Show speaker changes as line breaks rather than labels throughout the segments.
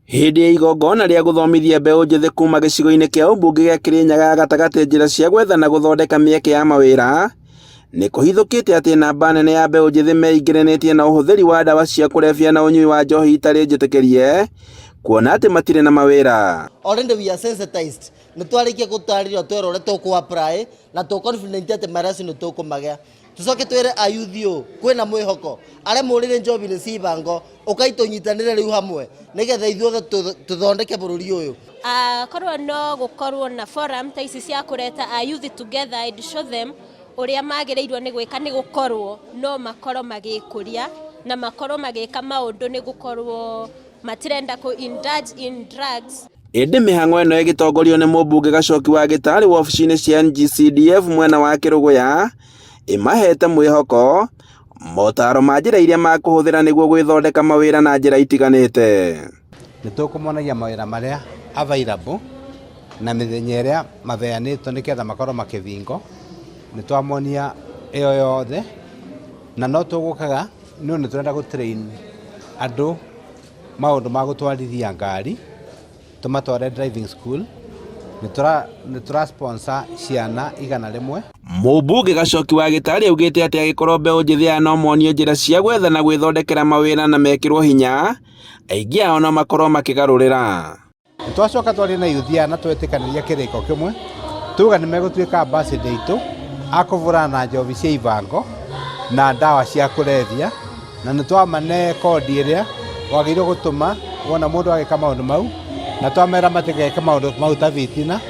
Hindi ya igongona rĩa gũthomithia mbeũ njĩthĩ kuma gĩcigo-inĩ kĩa ũmbunge gĩa Kirinyaga gatagatĩ njĩra cia gwetha na gũthondeka mĩeke ya mawĩra, nĩ kũhithũkĩte atĩ namba nene ya mbeũ njĩthĩ meingĩranĩtie na ũhũthĩri wa ndawa cia kũrebia na ũnyui wa njohi itarĩ njĩtĩkĩrie, kuona atĩ matirĩ na mawĩra.
Already we are sensitized. Nĩ twarĩkia gũtarĩrio twĩra ũrĩa tũkũ-apply na tũ-confident atĩ maraci nĩ tũkũmagĩa. Tucoke twĩre ayuthi ũũ kwĩna mwĩhoko arĩa mũrĩre njobi-inĩ cia ibango ũkaitũnyitanĩre rĩu hamwe nĩgetha ithuothe tũthondeke bũrũri ũyũ.
Korwo no gũkorwo na forum ta ici cia kũreta ayuthi together and show them ũrĩa magĩrĩirwo nĩ gwĩka nĩ gũkorwo no makorwo magĩkũria na makorwo magĩka maũndũ nĩ gũkorwo matirenda indulge in drugs.
Ĩndĩ mĩhang'o ĩno ĩgĩtongorio nĩ mũmbunge Gacoki wa Gĩtarĩ wabici-inĩ cia NG-CDF mwena wa Kĩrũgũya, ĩmahete mwĩhoko motaro ma njĩra iria makũhũthĩra nĩguo gwĩthondeka mawĩra na njĩra itiganĩte.
Nĩ tũkũmonagia mawĩra marĩa available na mĩthenya ĩrĩa mabeanĩtwo nĩgetha makorwo makĩbingo. Nĩ twamonia ĩyo yothe na no tũgũkaga nĩ tũrenda gũtrain andũ maũndũ ma gũtwarithia ngari, tũmatware driving school. Nĩ tũra sponsor ciana 100.
Mũmbunge Gacoki wa Gĩtarĩ augĩte atĩ agĩkorwo mbeũ njĩthĩ no monio njĩra cia gwetha na gwĩthondekera mawĩra na mekĩrwo hinya, aingĩ ao no makorwo makĩgarũrĩra.
Nĩ twacoka twarĩ na yuthi na twetĩkanĩria kĩrĩko kĩmwe tuga nĩ megũtuĩka ambassador itũ akũvũrana na njobi cia ibango na ndawa cia kũrebia, na nĩ twamane kodi ĩrĩa wagĩrĩirwo gũtũma wona mũndũ agĩka maũndũ mau, na twamera matigeke maũndũ mau ta vitina,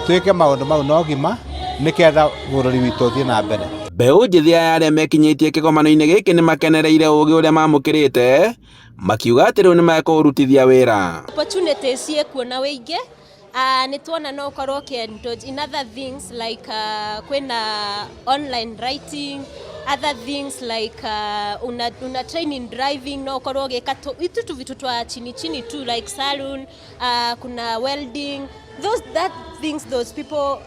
twĩke maũndũ mau na ũgima nĩgetha bũrũri witũ ũthiĩ na mbere.
Mbeũ njĩthĩ aya arĩa mekinyĩtie kĩgomano-inĩ gĩkĩ nĩ makenereire ũũgĩ ũrĩa mamũkĩrĩte, makiuga atĩ rĩu nĩ mekũũrutithia wĩra.
Opportunities ciĩkuo na wĩingĩ, nĩ tuona no ũkorwo in other things like kwĩna online writing, other things like una training driving, no ukorwo gika itu vitu twa chini chini tu like saloon, kuna welding, those people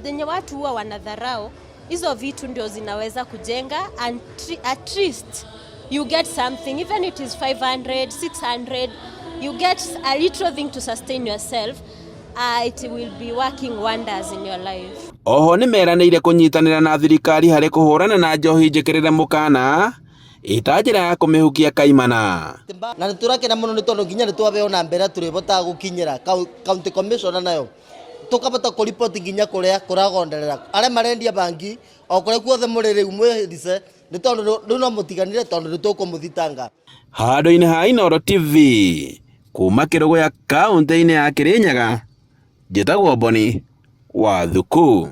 denye watu huwa wanadharau. Hizo vitu ndio zinaweza kujenga and at least you get something, even if it is 500 600, you get a little thing to sustain yourself. It will be working wonders in your life.
Oho nĩ meranĩire kũnyitanĩra na thirikari harĩ kũhũrana na njohi njĩkĩrĩre mũkana ĩta njĩra ya kũmĩhukia kaimana.
Na nĩ tũrakena mũno nĩ tondũ nginya nĩ twabeo na mbere tũrĩbotaga gũkinyĩra county commissioner nayo tũkabota kũripoti nginya kũrĩa kũragonderera arĩa marendia bangi o kũrĩa guothe mũrĩ rĩu mwĩhĩrice nĩ tondũ rĩu no mũtiganire tondũ nĩ tũkũmũthitanga. Handũ-inĩ
ha Inooro TV kuma Kĩrũgũya kaũntĩ-inĩ ya Kirinyaga, njĩtagwo Boni wa Thuku.